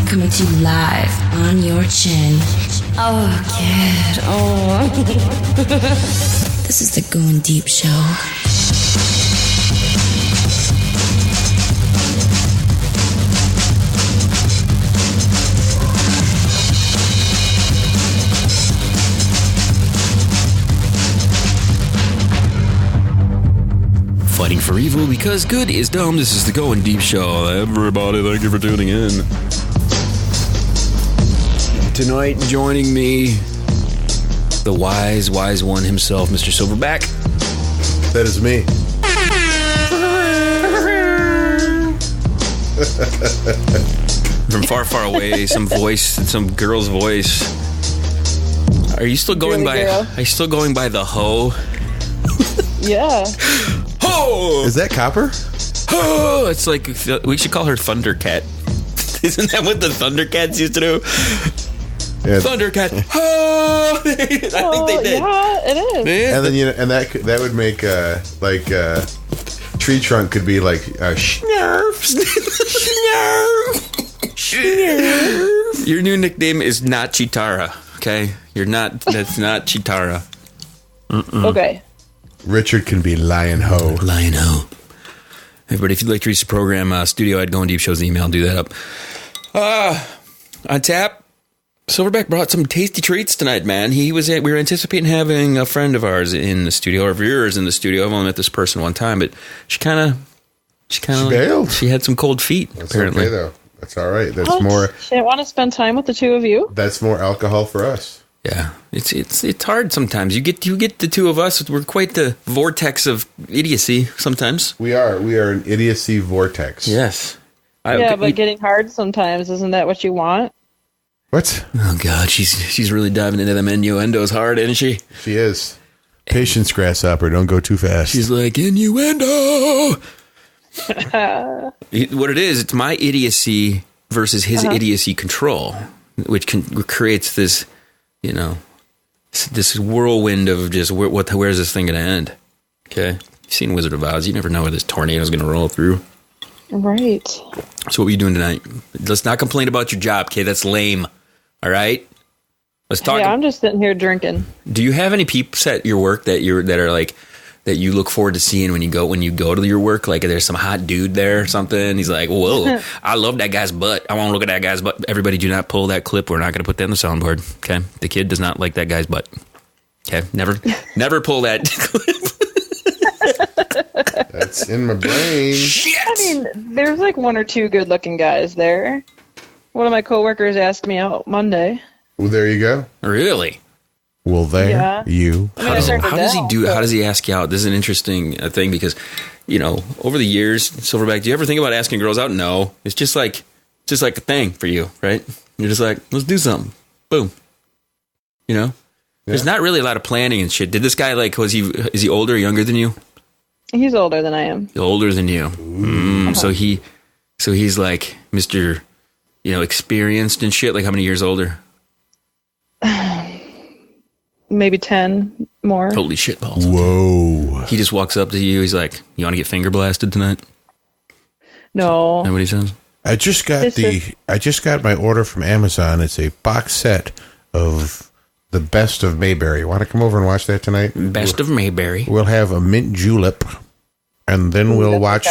coming to you live on your chin. Oh, kid. Oh. This is the Goin Deep Show. Fighting for evil because good is dumb. This is the Goin Deep Show. Everybody, thank you for tuning in. Tonight, joining me, the wise one himself, Mr. Silverback. That is me. From far away, some girl's voice. Are you still going by? Are you still going by the hoe? Yeah. Ho! Is that Copper? Oh, it's like we should call her Thundercat. Isn't that what the Thundercats used to do? Yeah. Thundercat. Oh! I think they did. Yeah, it is. Yeah. And then and that would make Tree Trunk could be like Snarf. Snarf. Your new nickname is not Chitara. Okay, you're not. That's not Chitara. Okay. Richard can be Lion Ho. Lion Ho. Everybody, if you'd like to reach the program, studio at Goin Deep Show's email, do that up. On tap, Silverback brought some tasty treats tonight, man. We were anticipating having a friend of ours in the studio, or viewers in the studio. I've only met this person one time, but she bailed. She had some cold feet, That's apparently. okay, though. That's all right. That's What? more. She didn't want to spend time with the two of you? That's more alcohol for us. Yeah, it's hard sometimes. You get the two of us. We're quite the vortex of idiocy sometimes. We are an idiocy vortex. Yes. But getting hard sometimes, isn't that what you want? What? Oh God, she's really diving into them innuendos hard, isn't she? She is. Patience, grasshopper. Don't go too fast. She's like, innuendo. What it is, it's my idiocy versus his idiocy control, which creates this, this whirlwind of just where's this thing going to end? Okay, you've seen Wizard of Oz. You never know where this tornado is going to roll through. Right. So what are you doing tonight? Let's not complain about your job, okay? That's lame. All right. Let's talk. Yeah, I'm just sitting here drinking. Do you have any peeps at your work that are like that you look forward to seeing when you go to your work? Like there's some hot dude there or something. He's like, whoa, I love that guy's butt. I want to look at that guy's butt. Everybody, do not pull that clip. We're not going to put that on the soundboard. Okay. The kid does not like that guy's butt. Okay. Never pull that clip. That's in my brain. Shit. I mean, there's like one or two good-looking guys there. One of my coworkers asked me out Monday. Well, there you go. Really? Well, there Yeah. you. I mean, I turned it How does he down, do? but- How does he ask you out? This is an interesting thing because, over the years, Silverback, do you ever think about asking girls out? No, it's just like a thing for you, right? You're just like, let's do something. Boom. There's not really a lot of planning and shit. Did this guy is he older or younger than you? He's older than I am. Older than you. So he's like Mr. Experienced and shit. Like how many years older? Maybe 10 more. Holy shit balls. Whoa. He just walks up to you. He's like, you want to get finger blasted tonight? No. Is that what he says? I just got my order from Amazon. It's a box set of the Best of Mayberry. Want to come over and watch that tonight? Best of Mayberry. We'll have a mint julep, and then we'll watch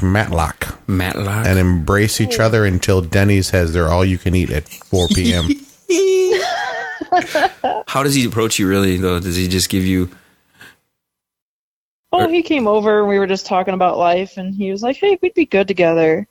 Matlock. Matlock. And embrace each other until Denny's has their all-you-can-eat at 4 p.m. How does he approach you, really, though? Does he just give you... Oh, he came over and we were just talking about life, and he was like, hey, we'd be good together.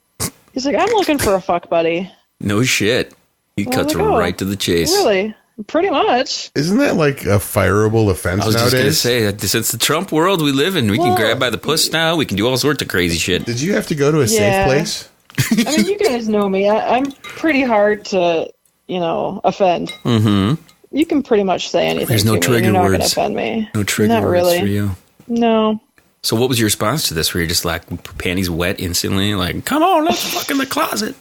He's like, I'm looking for a fuck buddy. No shit. He cuts like, oh, right to the chase. Really? Pretty much. Isn't that like a fireable offense I was nowadays? just going to say, that since the Trump world we live in, we can grab by the puss now. We can do all sorts of crazy shit. Did you have to go to a safe place? I mean, you guys know me. I'm pretty hard to, offend. Mm-hmm. You can pretty much say anything. There's no to me. trigger You're not words. going to offend me. No trigger Not words really. for you. No. So what was your response to this? Were you just like panties wet instantly? Like, come on, let's fuck in the closet.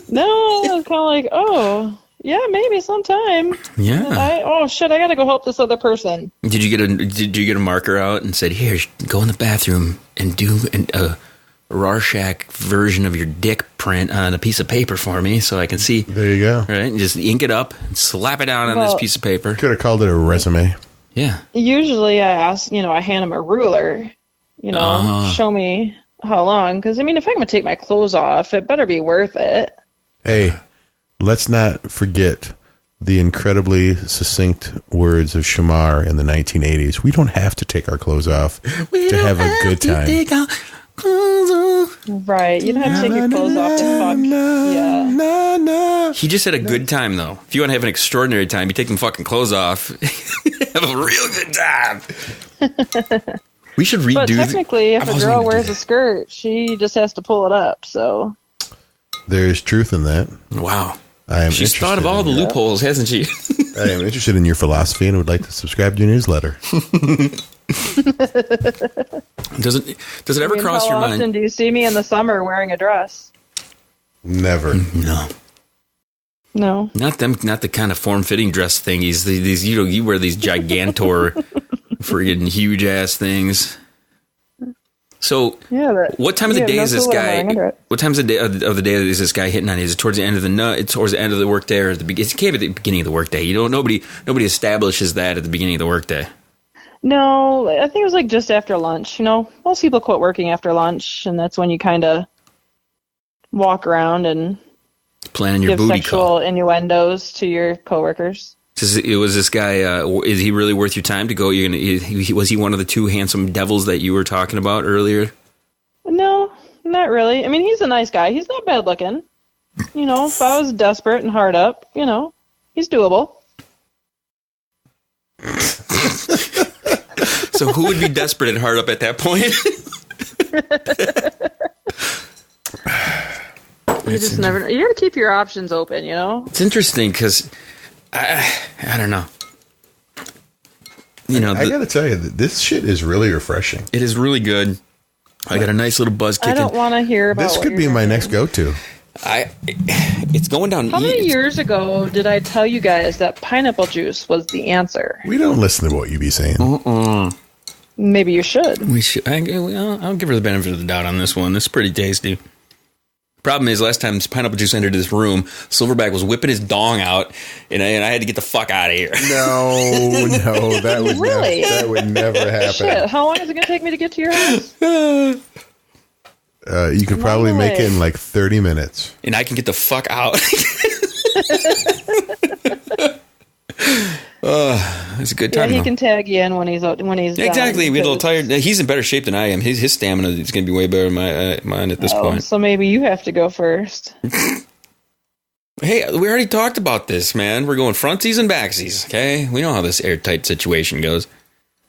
No, I was kind of like, oh, yeah, maybe sometime. Yeah. I gotta go help this other person. Did you get a marker out and said, here, go in the bathroom and do Rorschach version of your dick print on a piece of paper for me so I can see. There you go. Right? And just ink it up and slap it down on this piece of paper. Could have called it a resume. Yeah. Usually I ask, I hand him a ruler, show me how long. Because, if I'm going to take my clothes off, it better be worth it. Hey, let's not forget the incredibly succinct words of Shamar in the 1980s. We don't have to take our clothes off to have a good time. Right. You don't have to take your clothes off to fuck. Yeah. He just had a good time, though. If you want to have an extraordinary time, you take them fucking clothes off. Have a real good time. We should redo. But technically, if a girl wears a skirt, she just has to pull it up. So there's truth in that. Wow. She's thought of all the loopholes, hasn't she? I am interested in your philosophy and would like to subscribe to your newsletter. Does it ever cross your mind? How often do you see me in the summer wearing a dress? Never. No. Not the kind of form-fitting dress thingies. These you wear these gigantor, friggin' huge ass things. So, what time of the day is this guy? What times of the day is this guy hitting on? Is it towards the end of towards the end of the workday, or at the beginning? It can't be at the beginning of the workday. Nobody establishes that at the beginning of the workday. No, I think it was like just after lunch. Most people quit working after lunch, and that's when you kind of walk around and planning your give booty sexual call. Innuendos to your coworkers. Was this guy? Is he really worth your time to go? Was he one of the two handsome devils that you were talking about earlier? No, not really. He's a nice guy. He's not bad looking. If I was desperate and hard up, he's doable. So who would be desperate and hard up at that point? You just never know. You got to keep your options open, It's interesting because I don't know. I got to tell you, this shit is really refreshing. It is really good. I got a nice little buzz kicking. I don't want to hear about this. Could be my next go-to. It's going down. How many years ago did I tell you guys that pineapple juice was the answer? We don't listen to what you be saying. Maybe you should. We should. I'll give her the benefit of the doubt on this one. This is pretty tasty. Problem is, last time pineapple juice entered this room, Silverback was whipping his dong out, and I had to get the fuck out of here. No, that would really? That would never happen. Shit, how long is it going to take me to get to your house? You could probably make it in like 30 minutes. And I can get the fuck out. It's a good time. Yeah, he can tag you in when he's exactly. We get a little tired. He's in better shape than I am. His stamina is going to be way better than mine at this point. So maybe you have to go first. Hey, we already talked about this, man. We're going frontsies and backsies. Okay, we know how this airtight situation goes.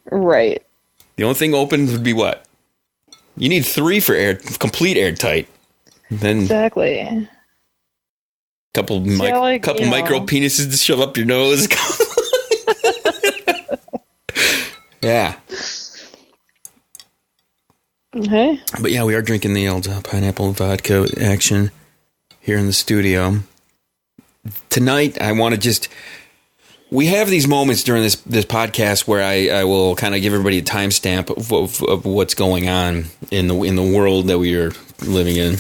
Right. The only thing open would be what? You need 3 for complete airtight. Then exactly. Couple micro penises to shove up your nose. Yeah. Okay. But yeah, we are drinking the old pineapple vodka action here in the studio. Tonight, I want to we have these moments during this podcast where I will kind of give everybody a timestamp of what's going on in the world that we are living in.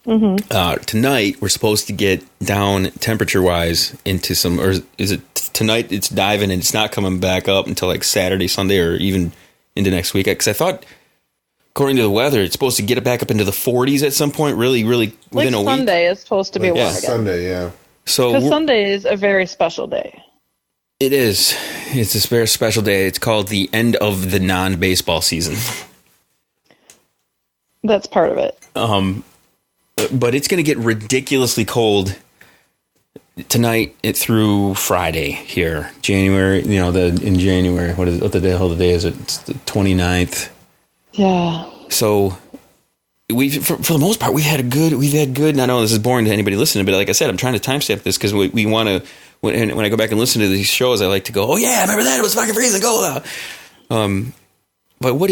Mm-hmm. Tonight, we're supposed to get down temperature-wise into some, or is it tonight it's diving and it's not coming back up until like Saturday, Sunday, or even into next week? Because I thought, according to the weather, it's supposed to get it back up into the 40s at some point, really within a week. Sunday is supposed to be warm again. Sunday, yeah. So because Sunday is a very special day. It is. It's a very special day. It's called the end of the non-baseball season. That's part of it. But it's going to get ridiculously cold tonight through Friday here, January. In January. What the hell the day is it? It's the 29th. Yeah. So for the most part we've had good. And I know this is boring to anybody listening, but like I said, I'm trying to timestamp this because we want to. When I go back and listen to these shows, I like to go, oh yeah, remember that? It was fucking freezing cold out. But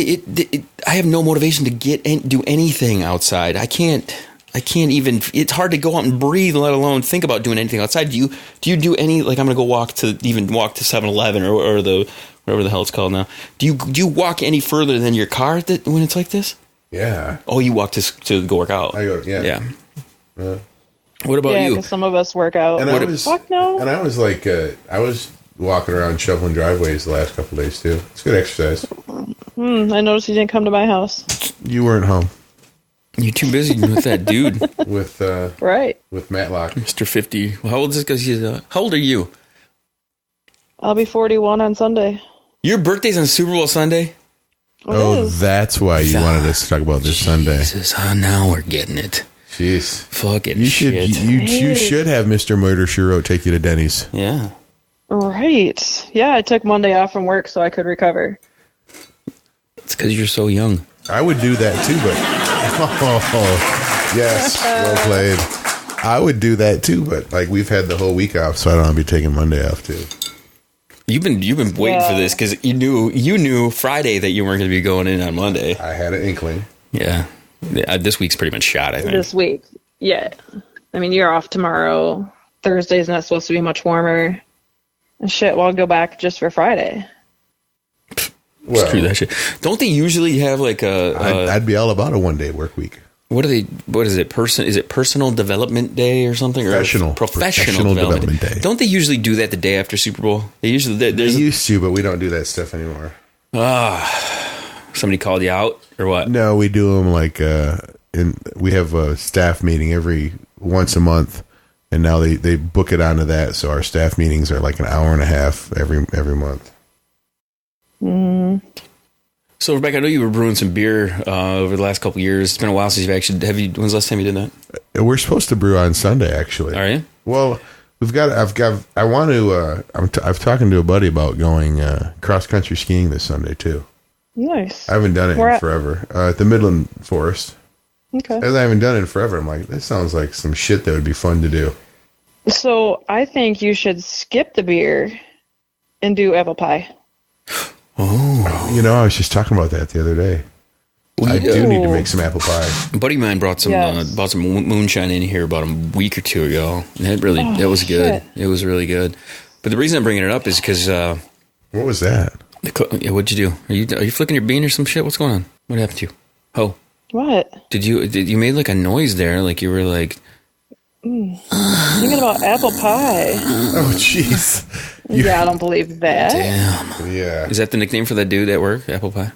I have no motivation to do anything outside. I can't even. It's hard to go out and breathe, let alone think about doing anything outside. Do you do any, like, I'm gonna go walk to 7-Eleven or the whatever the hell it's called now? Do you walk any further than your car when it's like this? Yeah. Oh, you walk to go work out. I go, yeah. What about you? Because some of us work out. And Fuck no. And I was like, I was walking around shoveling driveways the last couple of days too. It's good exercise. I noticed you didn't come to my house. You weren't home. You're too busy with that dude. With Right. with Matlock. Mr. 50. How old is this guy? How old are you? I'll be 41 on Sunday. Your birthday's on Super Bowl Sunday? It is. That's why you wanted us to talk about this Sunday. Jesus, now we're getting it. Jeez. Fucking You should shit. you should have Mr. Murder She Wrote take you to Denny's. Yeah. Right. Yeah, I took Monday off from work so I could recover. It's because you're so young. I would do that too, but yes, well played. I would do that too, but like we've had the whole week off, so I don't want to be taking Monday off too. You've been waiting for this because you knew Friday that you weren't going to be going in on Monday. I had an inkling. Yeah. This week's pretty much shot, I think. This week. Yeah. I mean, you're off tomorrow. Thursday's not supposed to be much warmer. And shit, well, I'll go back just for Friday. Well, Screw that shit. Don't they usually have like I'd be all about a 1-day work week. What is it? Is it personal development day or something? Professional development day. Don't they usually do that the day after Super Bowl? They usually They used to, but we don't do that stuff anymore. Somebody called you out or what? No, we do them like we have a staff meeting once a month, and now they book it onto that, so our staff meetings are like an hour and a half every month. So, Rebecca, I know you were brewing some beer over the last couple of years. It's been a while since you've actually. When's the last time you did that? We're supposed to brew on Sunday, actually. Are you? Well, I've talking to a buddy about going cross country skiing this Sunday too. Nice. I haven't done it in forever. At the Midland Forest. Okay. As I haven't done it in forever, I'm like, that sounds like some shit that would be fun to do. So I think you should skip the beer and do apple pie. Oh. I was just talking about that the other day. I do need to make some apple pie. A buddy of mine brought some moonshine in here about a week or two ago. And that was good. It was really good. But the reason I'm bringing it up is because what was that? What'd you do? Are you flicking your bean or some shit? What's going on? What happened to you? Oh, what? Did you made like a noise there? Like you were like thinking about apple pie. Oh, jeez. Yeah, I don't believe that. Damn. Yeah. Is that the nickname for that dude at work? Apple pie.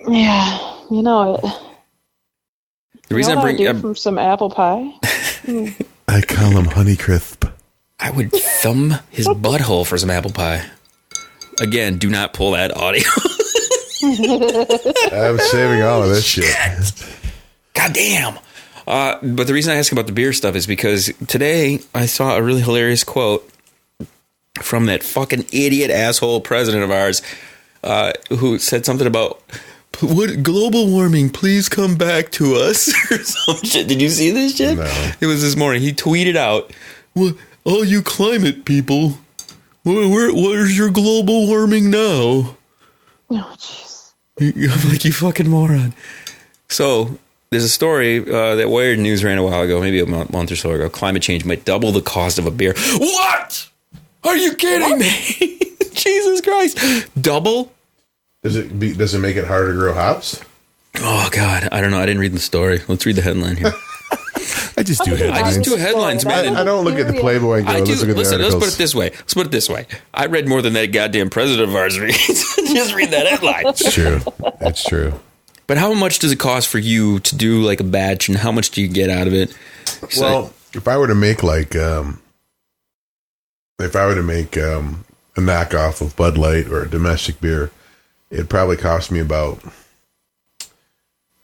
Yeah, you know it. The reason I bring from some apple pie. I call him Honeycrisp. I would thumb his butthole for some apple pie. Again, do not pull that audio. I'm saving all of this shit. God damn. But the reason I ask about the beer stuff is because today I saw a really hilarious quote from that fucking idiot asshole president of ours who said something about what global warming, please come back to us or some shit. Did you see this shit? No. It was this morning. He tweeted out, well, all you climate people, where's your global warming now? Oh, jeez. I'm like, you fucking moron. So there's a story that Wired News ran a while ago, maybe a month or so ago. Climate change might double the cost of a beer. What? Are you kidding me? Jesus Christ. Double? Does it make it harder to grow hops? Oh, God. I don't know. I didn't read the story. Let's read the headline here. I just do headlines. I just do headlines, man. I don't look at the Playboy and go, let's look at the articles. Let's put it this way. I read more than that goddamn president of ours reads. Just read that headline. It's true. It's true. But how much does it cost for you to do like a batch, and how much do you get out of it? Well, if I were to make like a knockoff of Bud Light or a domestic beer, it'd probably cost me about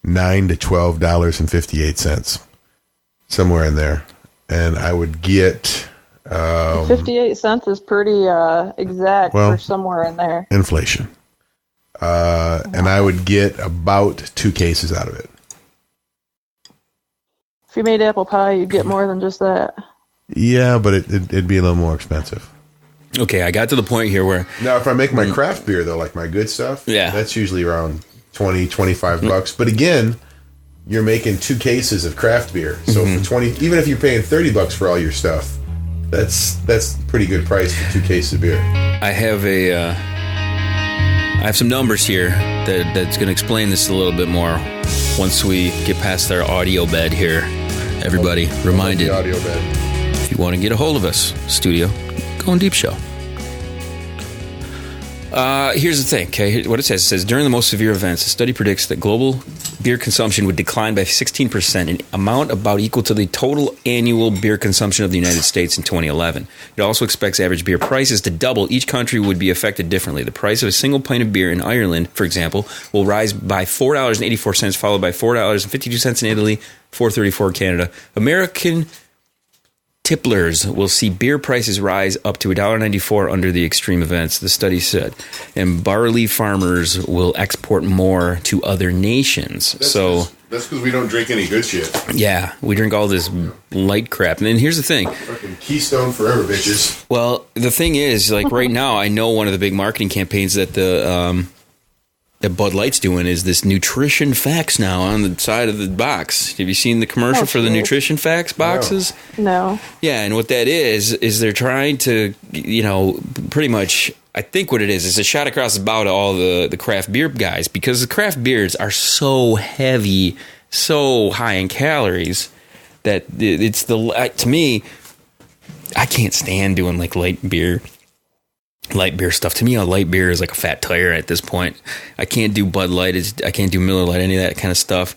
$9 to $12.58, somewhere in there, and I would get 58 cents is pretty exact for somewhere in there. Inflation, and I would get about 2 cases out of it. If you made apple pie, you'd get more than just that. Yeah, but it'd be a little more expensive. Okay, I got to the point here where... Now, if I make my craft beer, though, like my good stuff, that's usually around $20-$25. But again, you're making 2 cases of craft beer. So for $20, even if you're paying $30 for all your stuff, that's pretty good price for 2 cases of beer. I have some numbers here that's going to explain this a little bit more. once we get past our audio bed here, everybody reminded, audio bed. If you want to get a hold of us, studio, Goin Deep Show. Here's the thing, okay? What it says, during the most severe events, the study predicts that global beer consumption would decline by 16%, an amount about equal to the total annual beer consumption of the United States in 2011. It also expects average beer prices to double. Each country would be affected differently. The price of a single pint of beer in Ireland, for example, will rise by $4.84, followed by $4.52 in Italy, $4.34 in Canada. American tipplers will see beer prices rise up to $1.94 under the extreme events, the study said. And barley farmers will export more to other nations. That's because we don't drink any good shit. Yeah, we drink all this light crap. And then here's the thing. Fucking Keystone forever, bitches. Well, the thing is, like right now, I know one of the big marketing campaigns that that Bud Light's doing is this nutrition facts now on the side of the box. Have you seen the commercial for the nutrition facts boxes? No. Yeah, and what that is they're trying to, pretty much, I think what it is a shot across the bow to all the craft beer guys, because the craft beers are so heavy, so high in calories that it's to me, I can't stand doing like light beer stuff. To me, a light beer is like a fat tire at this point. I can't do Bud Light. I can't do Miller Lite, any of that kind of stuff.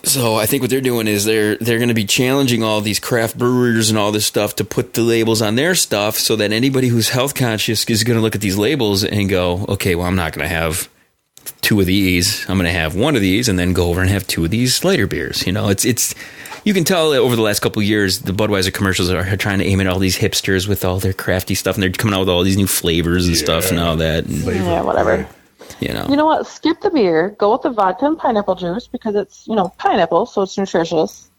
So I think what they're doing is they're going to be challenging all these craft brewers and all this stuff to put the labels on their stuff, so that anybody who's health conscious is going to look at these labels and go, okay, well, I'm not going to have 2 of these. I'm going to have 1 of these, and then go over and have 2 of these lighter beers. It's you can tell that over the last couple of years, the Budweiser commercials are trying to aim at all these hipsters with all their crafty stuff, and they're coming out with all these new flavors and stuff and all that. And, yeah, whatever. You know what? Skip the beer. Go with the vodka and pineapple juice because it's, pineapple, so it's nutritious.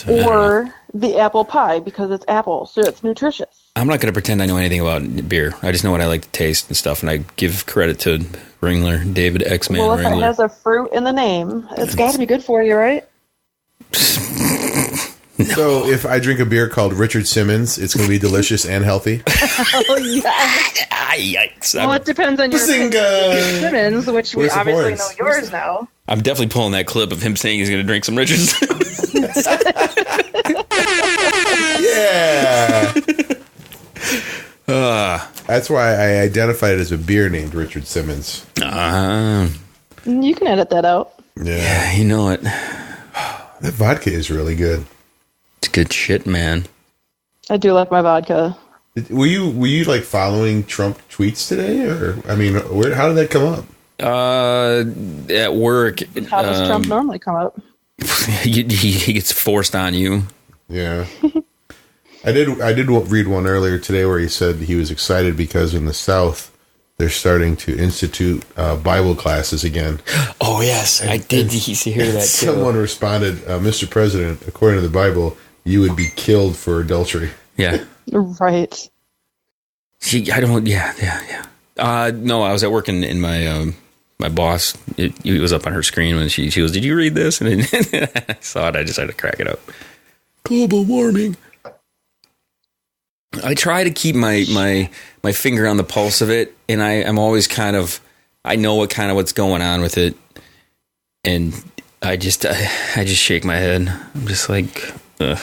Or the apple pie because it's apple, so it's nutritious. I'm not going to pretend I know anything about beer. I just know what I like to taste and stuff, and I give credit to Ringler, David X-Man Ringler. Well, if it has a fruit in the name, it's got to be good for you, right? No. So if I drink a beer called Richard Simmons, it's going to be delicious and healthy? Oh, yeah. Yikes. Well, it depends on your Simmons, which we obviously know yours now. I'm definitely pulling that clip of him saying he's going to drink some Richard Simmons. Yeah. That's why I identified it as a beer named Richard Simmons. You can edit that out. Yeah, you know it. That vodka is really good. It's good shit, man. I do like my vodka. Were you like following Trump tweets today, or how did that come up? At work. How does Trump normally come up? He gets forced on you. Yeah. I did read one earlier today where he said he was excited because in the South they're starting to institute Bible classes again. Oh, yes. I did hear that, too. Someone responded, Mr. President, according to the Bible, you would be killed for adultery. Yeah. Right. Yeah. No, I was at work in my my boss. It was up on her screen when she was, did you read this? And then I saw it. I decided to crack it up. Global warming. I try to keep my finger on the pulse of it, and I'm always I know what's going on with it, and I just shake my head. I'm just like, ugh.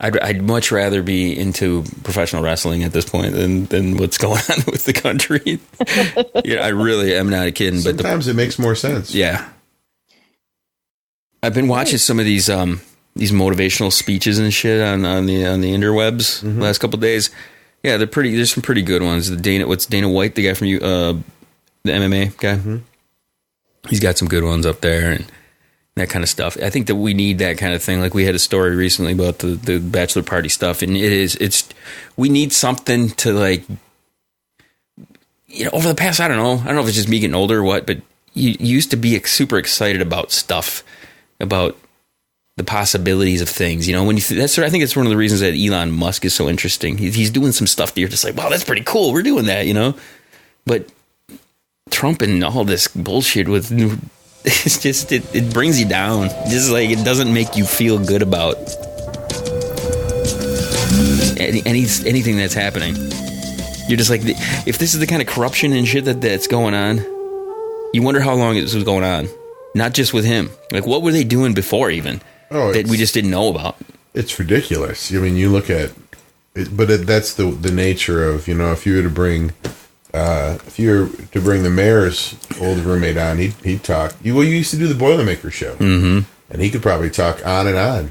I'd much rather be into professional wrestling at this point than what's going on with the country. Yeah, I really am not kidding. Sometimes it makes more sense. Yeah, I've been watching some of these motivational speeches and shit on the interwebs the last couple of days. Yeah, they're pretty. There's some pretty good ones. Dana White, the guy from the MMA guy. Mm-hmm. He's got some good ones up there and that kind of stuff. I think that we need that kind of thing. Like we had a story recently about the bachelor party stuff, and we need something to like. Over the past, I don't know if it's just me getting older or what, but you used to be super excited about stuff, about the possibilities of things, when I think it's one of the reasons that Elon Musk is so interesting. He's doing some stuff that you're just like, wow, that's pretty cool. We're doing that, But Trump and all this bullshit with, it's just it brings you down. Just like it doesn't make you feel good about anything that's happening. You're just like, if this is the kind of corruption and shit that's going on, you wonder how long this was going on. Not just with him. Like, what were they doing before even that we just didn't know about? It's ridiculous. I mean, you look at it, but that's the nature of, if you were to bring the mayor's old roommate on, he'd talk. You used to do the Boilermaker show, and he could probably talk on and on.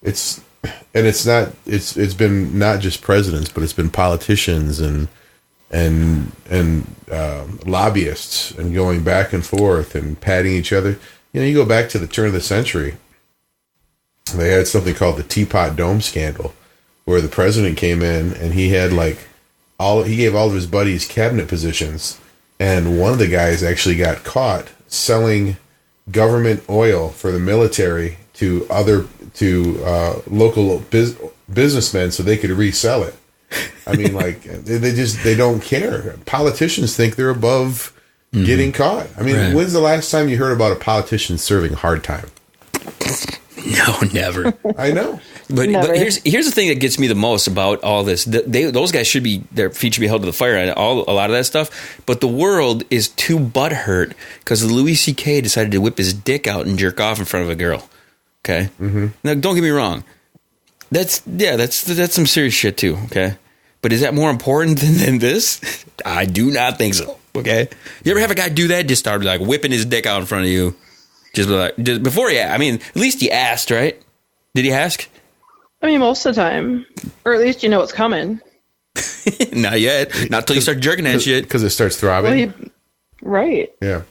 It's been not just presidents, but it's been politicians and lobbyists, and going back and forth and patting each other. You go back to the turn of the century. They had something called the Teapot Dome scandal, where the president came in and he had he gave all of his buddies cabinet positions, and one of the guys actually got caught selling government oil for the military to local businessmen so they could resell it. I mean, they don't care. Politicians think they're above getting caught. I mean, when's the last time you heard about a politician serving hard time? No, never. I know. But here's the thing that gets me the most about all this. Those guys their feet should be held to the fire and a lot of that stuff. But the world is too butthurt because Louis C.K. decided to whip his dick out and jerk off in front of a girl. Okay? Mm-hmm. Now, don't get me wrong. That's some serious shit too, okay? But is that more important than this? I do not think so, okay? You ever have a guy do that? Just start whipping his dick out in front of you? Just before at least he asked, right? Did he ask? I mean, most of the time. Or at least you know it's coming. Not yet. Not until you start jerking that shit. Because it starts throbbing? Right. Yeah.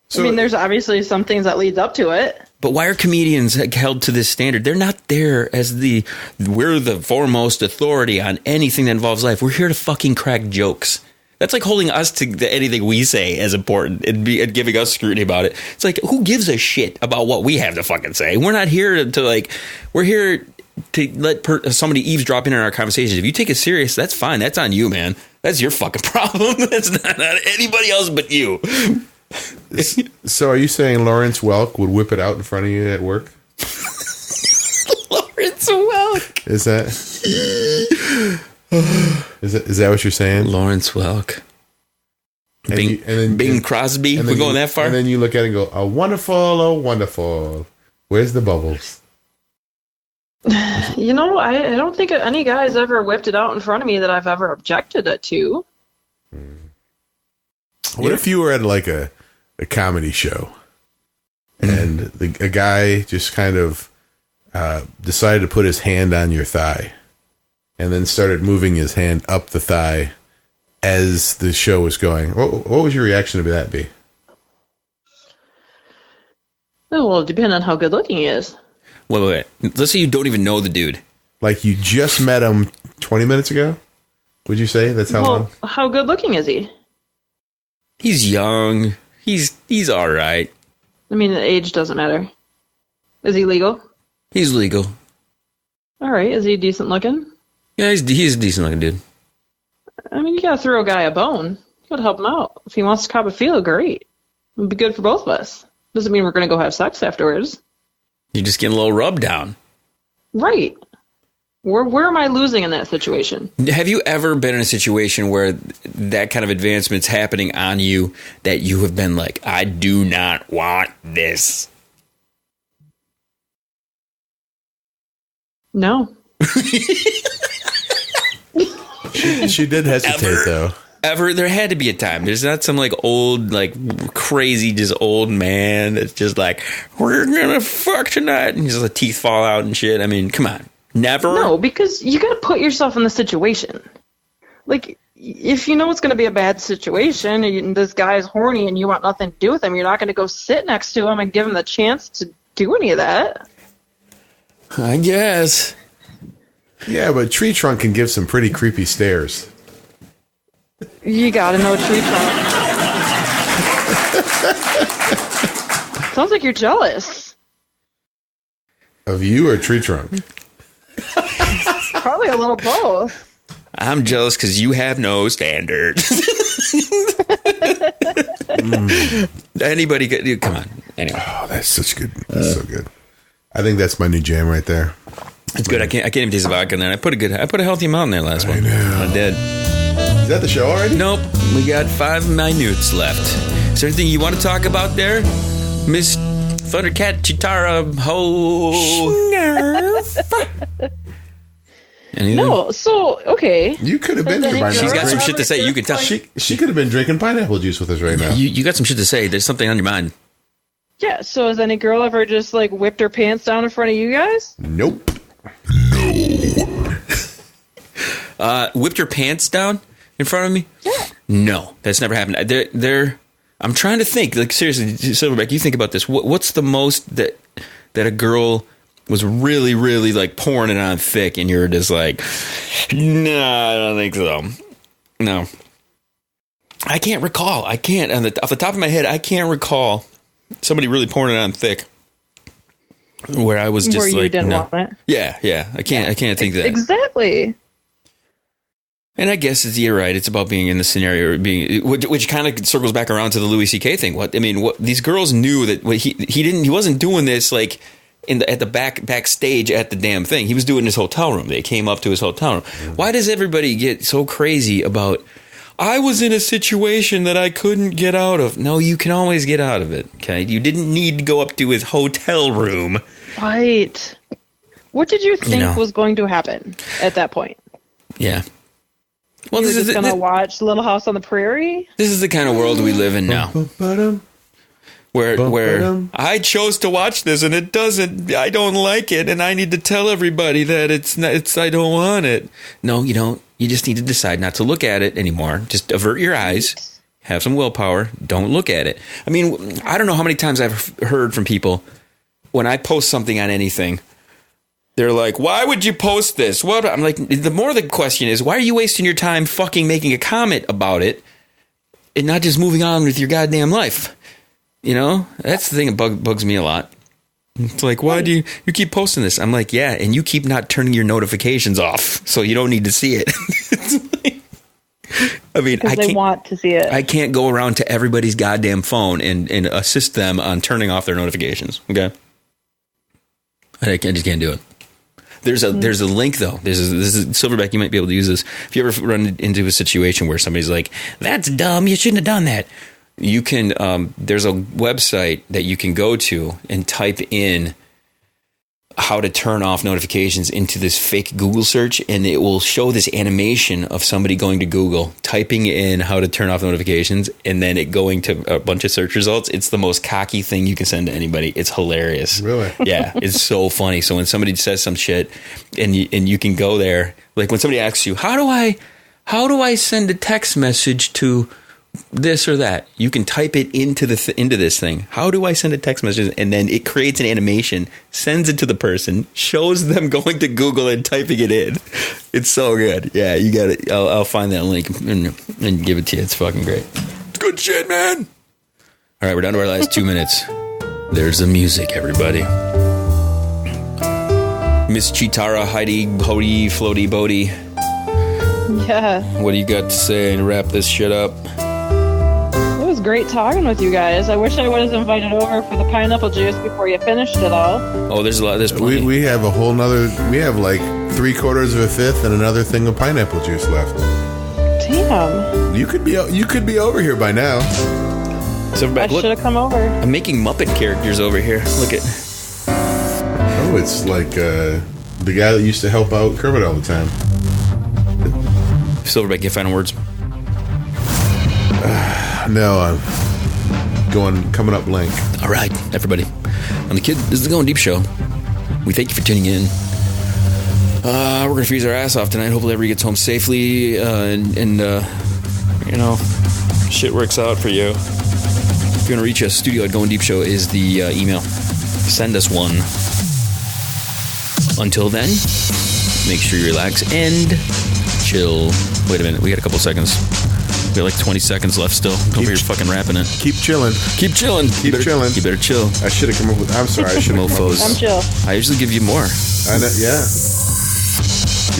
So, there's obviously some things that leads up to it. But why are comedians held to this standard? They're not there as we're the foremost authority on anything that involves life. We're here to fucking crack jokes. That's like holding us to anything we say as important and giving us scrutiny about it. It's like, who gives a shit about what we have to fucking say? We're not here we're here to let somebody eavesdrop in on our conversations. If you take it serious, that's fine. That's on you, man. That's your fucking problem. That's not anybody else but you. So are you saying Lawrence Welk would whip it out in front of you at work? Lawrence Welk. Is that what you're saying? Lawrence Welk. Bing Crosby. We're going that far? And then you look at it and go, oh, wonderful. Where's the bubbles? I don't think any guy's ever whipped it out in front of me that I've ever objected it to. What if you were at a comedy show and a guy just kind of decided to put his hand on your thigh and then started moving his hand up the thigh as the show was going? What was your reaction to that be? Well, depending on how good looking he is. Wait. Let's say you don't even know the dude. Like you just met him 20 minutes ago? Would you say that's how long? How good looking is he? He's young. He's all right. I mean, the age doesn't matter. Is he legal? He's legal. All right. Is he decent looking? Yeah, he's a decent looking dude. I mean, you gotta throw a guy a bone. You gotta help him out. If he wants to cop a feel, great. It'd be good for both of us. Doesn't mean we're gonna go have sex afterwards. You're just getting a little rub down. Right. Where am I losing in that situation? Have you ever been in a situation where that kind of advancement's happening on you that you have been like, I do not want this? No. She did hesitate, though. Ever? There had to be a time. There's not some old, crazy, just old man that's just like, we're gonna fuck tonight, and just the teeth fall out and shit. I mean, come on. Never? No, because you gotta put yourself in the situation. If you know it's gonna be a bad situation, and this guy's horny and you want nothing to do with him, you're not gonna go sit next to him and give him the chance to do any of that. I guess. Yeah, but Tree Trunk can give some pretty creepy stares. You gotta know Tree Trunk. Sounds like you're jealous. Of you or Tree Trunk? Probably a little both. I'm jealous because you have no standards. Anybody could, come on. Anyway. Oh, that's such good. That's so good. I think that's my new jam right there. It's good. I can't even taste the vodka in there. I put a healthy amount in there last one. I know. I did. Is that the show already? Nope. We got 5 minutes left. there anything you want to talk about there, Miss Thundercat Chitara Ho? No, so okay. You could have been here by now. She's got some shit to say. You can tell. She could have been drinking pineapple juice with us right now. You got some shit to say. There's something on your mind. Yeah. So has any girl ever just like whipped her pants down in front of you guys? Nope. No. Whipped your pants down in front of me? Yeah. No, that's never happened. I'm trying to think. Like seriously, Silverback, you think about this. What's the most that a girl was really, really like pouring it on thick, and you're just like, no, I don't think so. No, I can't recall. I can't off the top of my head. I can't recall somebody really pouring it on thick where I was just where you like, didn't no. want it. Yeah. I can't think that exactly. And I guess you're right. It's about being in the scenario, which kind of circles back around to the Louis C.K. thing. These girls knew that he wasn't doing this like at the backstage at the damn thing. He was doing his hotel room. They came up to his hotel room. Why does everybody get so crazy about? I was in a situation that I couldn't get out of. No, you can always get out of it. Okay, you didn't need to go up to his hotel room. Right. What did you think was going to happen at that point? Yeah. Well, this is going to watch Little House on the Prairie. This is the kind of world we live in now, where I chose to watch this and it doesn't. I don't like it, and I need to tell everybody that it's. I don't want it. No, you don't. You just need to decide not to look at it anymore. Just avert your eyes. Have some willpower. Don't look at it. I mean, I don't know how many times I've heard from people when I post something on anything. They're like, why would you post this? What? I'm like, the more the question is, why are you wasting your time fucking making a comment about it and not just moving on with your goddamn life? You know, that's the thing that bugs me a lot. It's like, why do you keep posting this? I'm like, yeah, and you keep not turning your notifications off, so you don't need to see it. I mean, they want to see it. I can't go around to everybody's goddamn phone and assist them on turning off their notifications. Okay, I just can't do it. There's a link though. This is Silverback. You might be able to use this if you ever run into a situation where somebody's like, "That's dumb. You shouldn't have done that." You can. There's a website that you can go to and type in how to turn off notifications into this fake Google search, and it will show this animation of somebody going to Google, typing in how to turn off notifications, and then it going to a bunch of search results. It's the most cocky thing you can send to anybody. It's hilarious. Really? Yeah, it's so funny. So when somebody says some shit, and you can go there, like when somebody asks you, how do I send a text message to this or that, you can type it into this thing. How do I send a text message? And then it creates an animation, sends it to the person, shows them going to Google and typing it in. It's so good. Yeah, you got it. I'll find that link and give it to you. It's fucking great. It's good shit, man. All right, we're down to our last 2 minutes. There's the music, everybody. Miss Chitara, Heidi, Hody, Floaty, Bodie. Yeah. What do you got to say and wrap this shit up? It was great talking with you guys. I wish I was invited over for the pineapple juice before you finished it all. Oh, there's a lot. There's plenty. We have a whole nother. We have like 3/4 of a fifth and another thing of pineapple juice left. Damn. You could be over here by now. Silverback, I should have come over. I'm making Muppet characters over here. Look at. Oh, it's like the guy that used to help out Kermit all the time. Silverback, get final words. No, I'm coming up blank. All right, everybody. I'm the kid. This is the Goin Deep Show. We thank you for tuning in. We're going to freeze our ass off tonight. Hopefully everybody gets home safely and you know, shit works out for you. If you want to reach us, studio at Goin Deep Show is the email. Send us one. Until then, make sure you relax and chill. Wait a minute, we got a couple seconds. We got like 20 seconds left still. Don't be fucking rapping it. Keep chilling. Keep chilling. Keep chilling. You better chill. I should have come up with. I'm sorry. I should have come up with. I'm chill. I usually give you more. I know, yeah.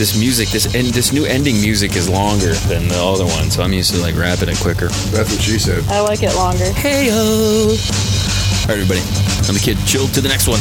This music, this new ending music is longer than the other one, so I'm used to like rapping it quicker. That's what she said. I like it longer. Hey-o. All right, everybody. I'm the kid. Chill to the next one.